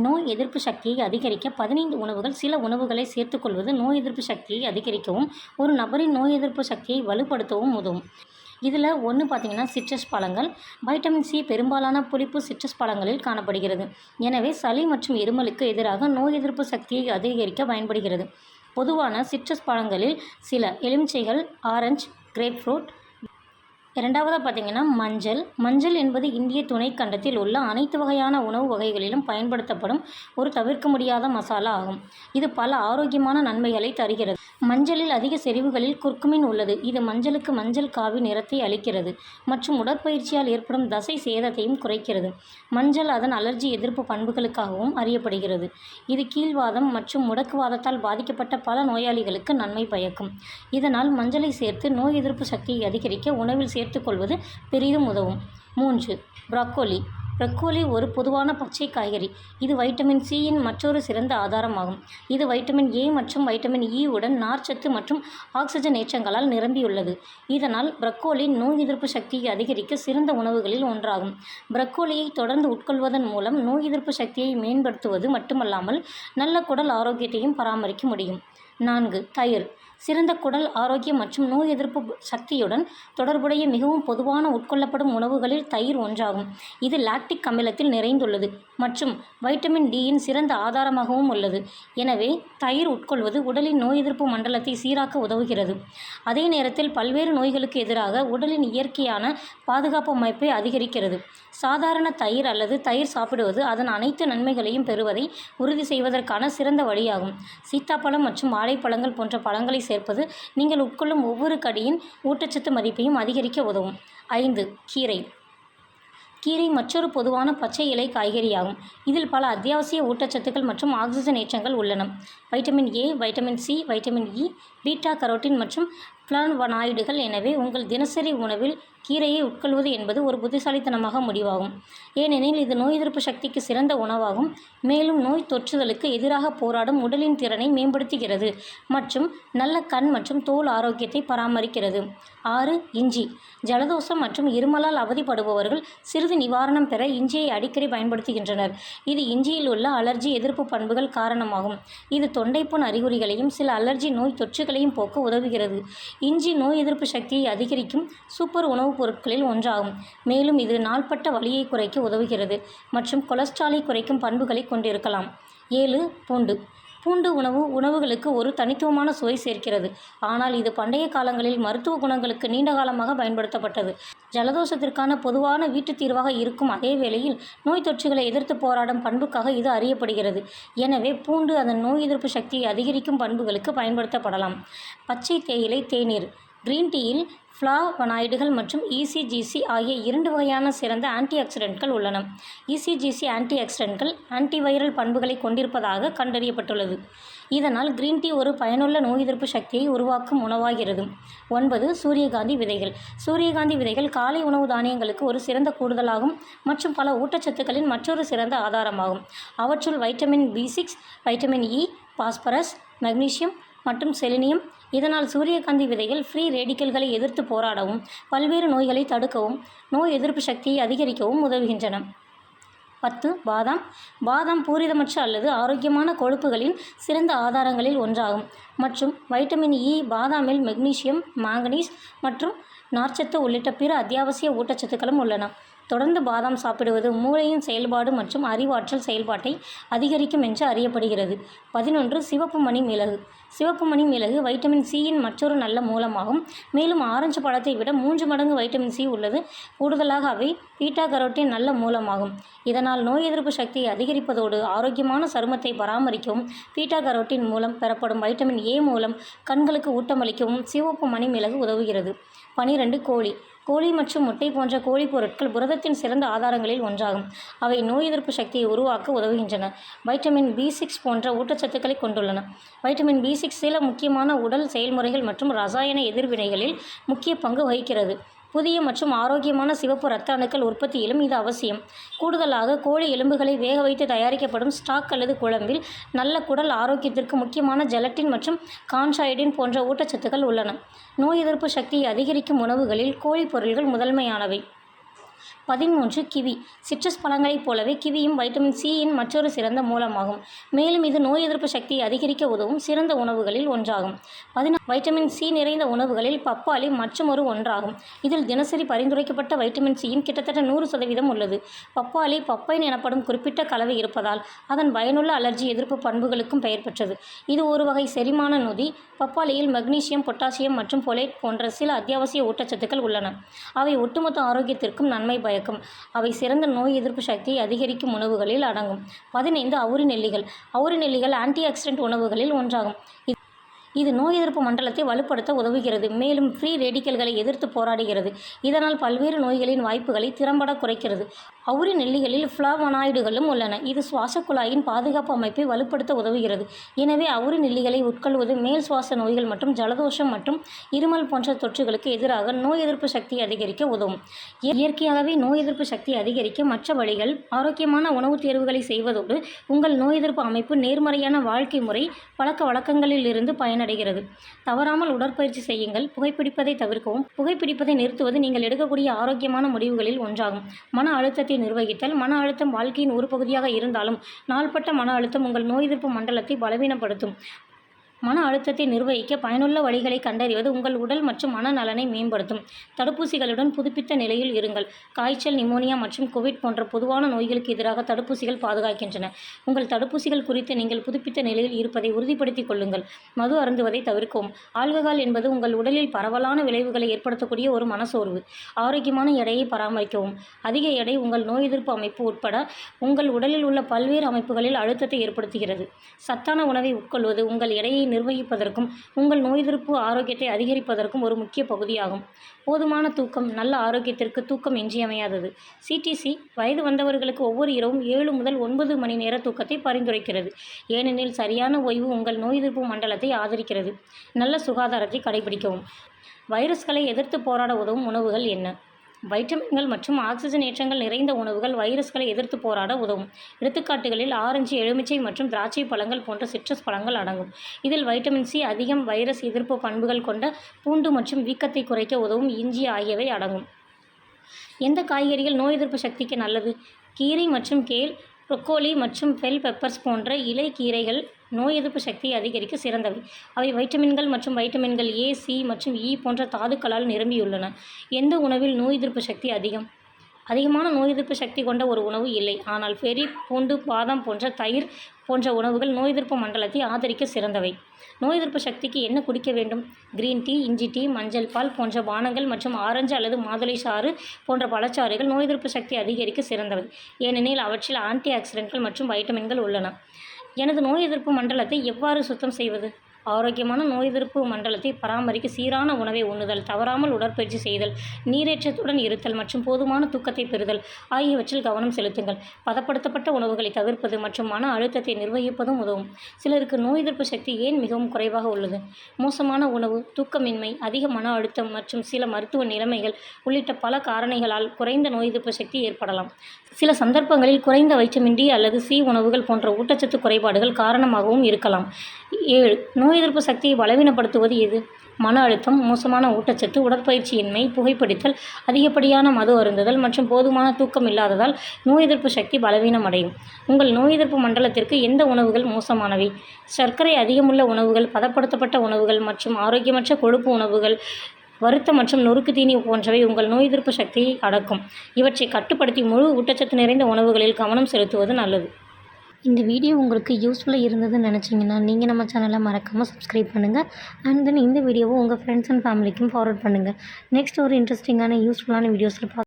நோய் எதிர்ப்பு சக்தியை அதிகரிக்க 15 உணவுகள். சில உணவுகளை சேர்த்துக்கொள்வது நோய் எதிர்ப்பு சக்தியை அதிகரிக்கவும் ஒரு நபரின் நோய் எதிர்ப்பு சக்தியை வலுப்படுத்தவும் உதவும். இதில் ஒன்று பார்த்தீங்கன்னா சிட்ரஸ் பழங்கள். வைட்டமின் சி பெரும்பாலான புளிப்பு சிட்ரஸ் பழங்களில் காணப்படுகிறது. எனவே சளி மற்றும் இருமலுக்கு எதிராக நோய் எதிர்ப்பு சக்தியை அதிகரிக்க பயன்படுகிறது. பொதுவான சிட்ரஸ் பழங்களில் சில எலுமிச்சைகள், ஆரஞ்சு, கிரேப் ஃப்ரூட். இரண்டாவதாக பார்த்தீங்கன்னா மஞ்சள் என்பது இந்திய துணைக்கண்டத்தில் உள்ள அனைத்து வகையான உணவு வகைகளிலும் பயன்படுத்தப்படும் ஒரு தவிர்க்க முடியாத மசாலா ஆகும். இது பல ஆரோக்கியமான நன்மைகளை தருகிறது. மஞ்சளில் அதிக செறிவுகளில் குர்குமின் உள்ளது. இது மஞ்சளுக்கு மஞ்சள் காவி நிறத்தை அளிக்கிறது மற்றும் உடற்பயிற்சியால் ஏற்படும் தசை சேதத்தையும் குறைக்கிறது. மஞ்சள் அதன் அலர்ஜி எதிர்ப்பு பண்புகளுக்காகவும் அறியப்படுகிறது. இது கீழ்வாதம் மற்றும் முடக்குவாதத்தால் பாதிக்கப்பட்ட பல நோயாளிகளுக்கு நன்மை பயக்கும். இதனால் மஞ்சளை சேர்த்து நோய் எதிர்ப்பு சக்தியை அதிகரிக்க உணவில் சேர்த்துக்கொள்வது பெரிதும் உதவும். 3. ப்ரக்கோலி ஒரு பொதுவான பச்சை காய்கறி. இது வைட்டமின் சியின் மற்றொரு சிறந்த ஆதாரமாகும். இது வைட்டமின் ஏ மற்றும் வைட்டமின் இ உடன் நார்ச்சத்து மற்றும் ஆக்சிஜனேற்றங்களால் நிரம்பியுள்ளது. இதனால் ப்ரக்கோலி நோய் எதிர்ப்பு சக்தியை அதிகரிக்க சிறந்த உணவுகளில் ஒன்றாகும். ப்ரக்கோலியை தொடர்ந்து உட்கொள்வதன் மூலம் நோய் எதிர்ப்பு சக்தியை மேம்படுத்துவது மட்டுமல்லாமல் நல்ல குடல் ஆரோக்கியத்தையும் பராமரிக்க முடியும். 4. தயிர் சிறந்த குடல் ஆரோக்கியம் மற்றும் நோய் எதிர்ப்பு சக்தியுடன் தொடர்புடைய மிகவும் பொதுவான உட்கொள்ளப்படும் உணவுகளில் தயிர் ஒன்றாகும். இது லாக்டிக் அமிலத்தில் நிறைந்துள்ளது மற்றும் வைட்டமின் டியின் சிறந்த ஆதாரமாகவும் உள்ளது. எனவே தயிர் உட்கொள்வது உடலின் நோய் எதிர்ப்பு மண்டலத்தை சீராக்க உதவுகிறது. அதே நேரத்தில் பல்வேறு நோய்களுக்கு எதிராக உடலின் இயற்கையான பாதுகாப்பு அமைப்பை அதிகரிக்கிறது. சாதாரண தயிர் அல்லது தயிர் சாப்பிடுவது அதன் அனைத்து நன்மைகளையும் பெறுவதை உறுதி செய்வதற்கான சிறந்த வழியாகும். சீத்தாப்பழம் மற்றும் வாழைப்பழங்கள் போன்ற பழங்களை சேர்ப்பது நீங்கள் உட்கொள்ளும் ஒவ்வொரு கடியின் ஊட்டச்சத்து மதிப்பையும் அதிகரிக்க உதவும். 5. கீரை மற்றொரு பொதுவான பச்சை இலை காய்கறியாகும். இதில் பல அத்தியாவசிய ஊட்டச்சத்துக்கள் மற்றும் ஆக்சிஜனேற்றங்கள் உள்ளன. Vitamin A, vitamin C, vitamin E, beta carotene மற்றும் ஃப்ளவோனாய்டுகள். எனவே உங்கள் தினசரி உணவில் கீரையை உட்கொள்வது என்பது ஒரு புத்திசாலித்தனமாக முடிவாகும். ஏனெனில் இது நோய் எதிர்ப்பு சக்திக்கு சிறந்த உணவாகும். மேலும் நோய் தொற்றுதலுக்கு எதிராக போராடும் உடலின் திறனை மேம்படுத்துகிறது மற்றும் நல்ல கண் மற்றும் தோல் ஆரோக்கியத்தை பராமரிக்கிறது. 6. இஞ்சி ஜலதோஷம் மற்றும் இருமலால் அவதிப்படுபவர்கள் சிறிது நிவாரணம் பெற இஞ்சியை அடிக்கடி பயன்படுத்துகின்றனர். இது இஞ்சியில் உள்ள அலர்ஜி எதிர்ப்பு பண்புகள் காரணமாகும். இது தொண்டைப்புண் அறிகுறிகளையும் சில அலர்ஜி நோய் தொற்றுகளையும் போக்க உதவுகிறது. இஞ்சி நோய் எதிர்ப்பு சக்தியை அதிகரிக்கும் சூப்பர் உணவுப் பொருட்களில் ஒன்றாகும். மேலும் இது நாள்பட்ட வலியை குறைக்க உதவுகிறது மற்றும் கொலஸ்ட்ராலை குறைக்கும் பண்புகளை கொண்டிருக்கலாம். 7. பூண்டு உணவுகளுக்கு ஒரு தனித்துவமான சுவை சேர்க்கிறது. ஆனால் இது பண்டைய காலங்களில் மருத்துவ குணங்களுக்கு நீண்ட காலமாக பயன்படுத்தப்பட்டது. ஜலதோஷத்திற்கான பொதுவான வீட்டுத் தீர்வாக இருக்கும் அதே வேளையில் நோய் தொற்றுகளை எதிர்த்து போராடும் பண்புக்காக இது அறியப்படுகிறது. எனவே பூண்டு அதன் நோய் எதிர்ப்பு சக்தியை அதிகரிக்கும் பண்புகளுக்கு பயன்படுத்தப்படலாம். பச்சை தேயிலை தேநீர் கிரீன் டீயில் ஃப்ளவோனாய்டுகள் மற்றும் இசிஜிசி ஆகிய 2 வகையான சிறந்த ஆன்டிஆக்சிடென்ட்கள் உள்ளன. இசிஜிசி ஆன்டிஆக்சிடென்ட்கள் ஆன்டிவைரல் பண்புகளை கொண்டிருப்பதாக கண்டறியப்பட்டுள்ளது. இதனால் கிரீன் டீ ஒரு பயனுள்ள நோய் எதிர்ப்பு சக்தியை உருவாக்கும் உணவாகிறது. 9. சூரியகாந்தி விதைகள் சூரியகாந்தி விதைகள் காலை உணவு தானியங்களுக்கு ஒரு சிறந்த கூடுதலாகும் மற்றும் பல ஊட்டச்சத்துக்களின் மற்றொரு சிறந்த ஆதாரமாகும். அவற்றுள் vitamin B6, vitamin E, phosphorus, magnesium மற்றும் செலினியம். இதனால் சூரியகாந்தி விதைகள் ஃப்ரீ ரேடிக்கல்களை எதிர்த்து போராடவும் பல்வேறு நோய்களை தடுக்கவும் நோய் எதிர்ப்பு சக்தியை அதிகரிக்கவும் உதவுகின்றன. 10. பாதாம் பூரிதமற்ற அல்லது ஆரோக்கியமான கொழுப்புகளின் சிறந்த ஆதாரங்களில் ஒன்றாகும் மற்றும் வைட்டமின் இ. பாதாமில் மெக்னீசியம், மாங்கனீஸ் மற்றும் நார்ச்சத்து உள்ளிட்ட பிற அத்தியாவசிய ஊட்டச்சத்துக்களும் உள்ளன. தொடர்ந்து பாதாம் சாப்பிடுவது மூளையின் செயல்பாடு மற்றும் அறிவாற்றல் செயல்பாட்டை அதிகரிக்கும் என்று அறியப்படுகிறது. 11. சிவப்பு மணி மிளகு வைட்டமின் சியின் மற்றொரு நல்ல மூலமாகும். மேலும் ஆரஞ்சு பழத்தை விட 3 மடங்கு வைட்டமின் சி உள்ளது. கூடுதலாக அவை பீட்டா கரோட்டின் நல்ல மூலமாகும். இதனால் நோய் எதிர்ப்பு சக்தியை அதிகரிப்பதோடு ஆரோக்கியமான சருமத்தை பராமரிக்கவும் பீட்டா கரோட்டின் மூலம் பெறப்படும் வைட்டமின் ஏ மூலம் கண்களுக்கு ஊட்டமளிக்கவும் சிவப்பு மணி மிளகு உதவுகிறது. 12. கோழி மற்றும் முட்டை போன்ற கோழி பொருட்கள் புரதத்தின் சிறந்த ஆதாரங்களில் ஒன்றாகும். அவை நோய் எதிர்ப்பு சக்தியை உருவாக்க உதவுகின்றன. வைட்டமின் B6 போன்ற ஊட்டச்சத்துக்களை கொண்டுள்ளன. வைட்டமின் B6 சில முக்கியமான உடல் செயல்முறைகள் மற்றும் ரசாயன எதிர்வினைகளில் முக்கிய பங்கு வகிக்கிறது. புதிய மற்றும் ஆரோக்கியமான சிவப்பு இரத்த அணுக்கள் உற்பத்தியிலும் இது அவசியம். கூடுதலாக கோழி எலும்புகளை வேக வைத்து தயாரிக்கப்படும் ஸ்டாக் அல்லது குழம்பில் நல்ல குடல் ஆரோக்கியத்திற்கு முக்கியமான ஜெலட்டின் மற்றும் கான்சாய்டின் போன்ற ஊட்டச்சத்துக்கள் உள்ளன. நோய் எதிர்ப்பு சக்தியை அதிகரிக்கும் உணவுகளில் கோழி பொருள்கள் முதன்மையானவை. 13. கிவி. சிட்ரஸ் பழங்களைப் போலவே கிவியும் வைட்டமின் சியின் மற்றொரு சிறந்த மூலமாகும். மேலும் இது நோய் எதிர்ப்பு சக்தியை அதிகரிக்க உதவும் சிறந்த உணவுகளில் ஒன்றாகும். 16. வைட்டமின் சி நிறைந்த உணவுகளில் பப்பாளி மற்றுமொரு ஒன்றாகும். இதில் தினசரி பரிந்துரைக்கப்பட்ட வைட்டமின் சியின் கிட்டத்தட்ட 100% உள்ளது. பப்பாளி பப்பைன் எனப்படும் குறிப்பிட்ட கலவை இருப்பதால் அதன் பயனுள்ள அலர்ஜி எதிர்ப்பு பண்புகளுக்கும் பெயர் பெற்றது. இது ஒரு வகை செரிமான நொதி. பப்பாளியில் மக்னீசியம், பொட்டாசியம் மற்றும் பொலேட் போன்ற சில அத்தியாவசிய ஊட்டச்சத்துக்கள் உள்ளன. அவை ஒட்டுமொத்த ஆரோக்கியத்திற்கும் நன்மை பயக்கும். அவை சிறந்த நோய் எதிர்ப்பு சக்தியை அதிகரிக்கும் உணவுகளில் அடங்கும். 15. அவுரி நெல்லிகள். அவுரி நெல்லிகள் ஆன்டி ஆக்சிடென்ட் உணவுகளில் ஒன்றாகும். இது நோய் எதிர்ப்பு மண்டலத்தை வலுப்படுத்த உதவுகிறது. மேலும் ஃப்ரீ ரேடிக்கல்களை எதிர்த்து போராடுகிறது. இதனால் பல்வேறு நோய்களின் வாய்ப்புகளை திறம்பட குறைக்கிறது. அவுரி நெல்லிகளில் ஃப்ளாவனாய்டுகளும் உள்ளன. இது சுவாச குழாயின் பாதுகாப்பு அமைப்பை வலுப்படுத்த உதவுகிறது. எனவே அவுரி நெல்லிகளை உட்கொள்வது மேல் சுவாச நோய்கள் மற்றும் ஜலதோஷம் மற்றும் இருமல் போன்ற தொற்றுகளுக்கு எதிராக நோய் எதிர்ப்பு சக்தியை அதிகரிக்க உதவும். இயற்கையாகவே நோய் எதிர்ப்பு சக்தியை அதிகரிக்க மற்ற வழிகள் ஆரோக்கியமான உணவுத் தேர்வுகளை செய்வதோடு உங்கள் நோய் எதிர்ப்பு அமைப்பு நேர்மறையான வாழ்க்கை முறை பழக்க வழக்கங்களிலிருந்து பயனடைகிறது. தவறாமல் உடற்பயிற்சி செய்யுங்கள். புகைப்பிடிப்பதை தவிர்க்கவும். புகைப்பிடிப்பதை நிறுத்துவது நீங்கள் எடுக்கக்கூடிய ஆரோக்கியமான முடிவுகளில் ஒன்றாகும். மன அழுத்தத்தை நிர்வகித்தல். மன அழுத்தம் வாழ்க்கையின் ஒரு பகுதியாக இருந்தாலும் நாள்பட்ட மன அழுத்தம் உங்கள் நோய் எதிர்ப்பு மண்டலத்தை பலவீனப்படுத்தும். மன அழுத்தத்தை நிர்வகிக்க பயனுள்ள வழிகளை கண்டறிவது உங்கள் உடல் மற்றும் மனநலனை மேம்படுத்தும். தடுப்பூசிகளுடன் புதுப்பித்த நிலையில் இருங்கள். காய்ச்சல், நிமோனியா மற்றும் கோவிட் போன்ற பொதுவான நோய்களுக்கு எதிராக தடுப்பூசிகள் பாதுகாக்கின்றன. உங்கள் தடுப்பூசிகள் குறித்து நீங்கள் புதுப்பித்த நிலையில் இருப்பதை உறுதிப்படுத்திக் கொள்ளுங்கள். மது அருந்துவதை தவிர்க்கவும். ஆல்கஹால் என்பது உங்கள் உடலில் பரவலான விளைவுகளை ஏற்படுத்தக்கூடிய ஒரு மனசோர்வு. ஆரோக்கியமான எடையை பராமரிக்கவும். அதிக எடை உங்கள் நோய் எதிர்ப்பு அமைப்பு உட்பட உங்கள் உடலில் உள்ள பல்வேறு அமைப்புகளில் அழுத்தத்தை ஏற்படுத்துகிறது. சத்தான உணவை உட்கொள்வது உங்கள் எடையை நிர்வகிப்பதற்கும் உங்கள் நோய் எதிர்ப்பு ஆரோக்கியத்தை அதிகரிப்பதற்கும் ஒரு முக்கிய பகுதியாகும். போதுமான தூக்கம். நல்ல ஆரோக்கியத்திற்கு தூக்கம் இன்றியமையாதது. CTC வயது வந்தவர்களுக்கு ஒவ்வொரு இரவும் 7 முதல் 9 மணி நேர தூக்கத்தை பரிந்துரைக்கிறது. ஏனெனில் சரியான ஓய்வு உங்கள் நோய் எதிர்ப்பு மண்டலத்தை ஆதரிக்கிறது. நல்ல சுகாதாரத்தை கடைபிடிக்கவும். வைரஸ்களை எதிர்த்து போராட உதவும் உணவுகள் என்ன? வைட்டமின்கள் மற்றும் ஆக்சிஜனேற்றங்கள் நிறைந்த உணவுகள் வைரஸ்களை எதிர்த்து போராட உதவும். எடுத்துக்காட்டுகளில் ஆரஞ்சு, எலுமிச்சை மற்றும் திராட்சை பழங்கள் போன்ற சிட்ரஸ் பழங்கள் அடங்கும். இதில் வைட்டமின் சி அதிகம். வைரஸ் எதிர்ப்பு பண்புகள் கொண்ட பூண்டு மற்றும் வீக்கத்தை குறைக்க உதவும் இஞ்சி ஆகியவை அடங்கும். எந்த காய்கறிகள் நோய் எதிர்ப்பு சக்திக்கு நல்லது? கீரை மற்றும் கேல், ப்ரொக்கோலி மற்றும் பெல் பெப்பர்ஸ் போன்ற இலை கீரைகள் நோய் எதிர்ப்பு சக்தியை அதிகரிக்க சிறந்தவை. அவை வைட்டமின்கள் மற்றும் வைட்டமின்கள் A, C மற்றும் E போன்ற தாதுக்களால் நிரம்பியுள்ளன. எந்த உணவில் நோய் எதிர்ப்பு சக்தி அதிகம்? அதிகமான நோய் எதிர்ப்பு சக்தி கொண்ட ஒரு உணவு இல்லை. ஆனால் பெர்ரி, பூண்டு, பாதாம் போன்ற தயிர் போன்ற உணவுகள் நோய் எதிர்ப்பு மண்டலத்தை ஆதரிக்க சிறந்தவை. நோய் எதிர்ப்பு சக்திக்கு என்ன குடிக்க வேண்டும்? கிரீன் டீ, இஞ்சி டீ, மஞ்சள் பால் போன்ற பானங்கள் மற்றும் ஆரஞ்சு அல்லது மாதுளை சாறு போன்ற பழச்சாறுகள் நோய் எதிர்ப்பு சக்தியை அதிகரிக்க சிறந்தவை. ஏனெனில் அவற்றில் ஆன்டி ஆக்சிடென்ட்கள் மற்றும் வைட்டமின்கள் உள்ளன. எனது நோய் எதிர்ப்பு மண்டலத்தை எவ்வாறு சுத்தம் செய்வது? ஆரோக்கியமான நோய் எதிர்ப்பு மண்டலத்தை பராமரிக்க சீரான உணவை உண்ணுதல், தவறாமல் உடற்பயிற்சி செய்தல், நீரேற்றத்துடன் இருத்தல் மற்றும் போதுமான தூக்கத்தை பெறுதல் ஆகியவற்றில் கவனம் செலுத்துங்கள். பதப்படுத்தப்பட்ட உணவுகளை தவிர்ப்பது மற்றும் மன அழுத்தத்தை நிர்வகிப்பதும் உதவும். சிலருக்கு நோய் எதிர்ப்பு சக்தி ஏன் மிகவும் குறைவாக உள்ளது? மோசமான உணவு, தூக்கமின்மை, அதிக மன அழுத்தம் மற்றும் சில மருத்துவ நிலைமைகள் உள்ளிட்ட பல காரணிகளால் குறைந்த நோய் எதிர்ப்பு சக்தி ஏற்படலாம். சில சந்தர்ப்பங்களில் குறைந்த வைட்டமின் டி அல்லது சி உணவுகள் போன்ற ஊட்டச்சத்து குறைபாடுகள் காரணமாகவும் இருக்கலாம். 7. நோய் எதிர்ப்பு சக்தியை பலவீனப்படுத்துவது எது? மன அழுத்தம், மோசமான ஊட்டச்சத்து, உடற்பயிற்சியின்மை, புகைப்பிடித்தல், அதிகப்படியான மது அருந்துதல் மற்றும் போதுமான தூக்கம் இல்லாததால் நோய் எதிர்ப்பு சக்தி பலவீனமடையும். உங்கள் நோய் எதிர்ப்பு மண்டலத்திற்கு எந்த உணவுகள் மோசமானவை? சர்க்கரை அதிகமுள்ள உணவுகள், பதப்படுத்தப்பட்ட உணவுகள் மற்றும் ஆரோக்கியமற்ற கொழுப்பு உணவுகள், வறுத்த மற்றும் நொறுக்கு தீனி போன்றவை உங்கள் நோய் எதிர்ப்பு சக்தியை அடக்கும். இவற்றை கட்டுப்படுத்தி முழு ஊட்டச்சத்து நிறைந்த உணவுகளில் கவனம் செலுத்துவது நல்லது. இந்த வீடியோ உங்களுக்கு யூஸ்ஃபுல்லாக இருந்ததுன்னு நினச்சிங்கன்னா நீங்கள் நம்ம சேனலை மறக்காமல் சப்ஸ்கிரைப் பண்ணுங்கள். அண்ட் தென் இந்த வீடியோவை உங்கள் ஃப்ரெண்ட்ஸ் அண்ட் ஃபேமிலிக்கும் ஃபார்வர்ட் பண்ணுங்கள். நெக்ஸ்ட் ஒரு இன்ட்ரெஸ்டிங்கான யூஸ்ஃபுல்லான வீடியோஸில்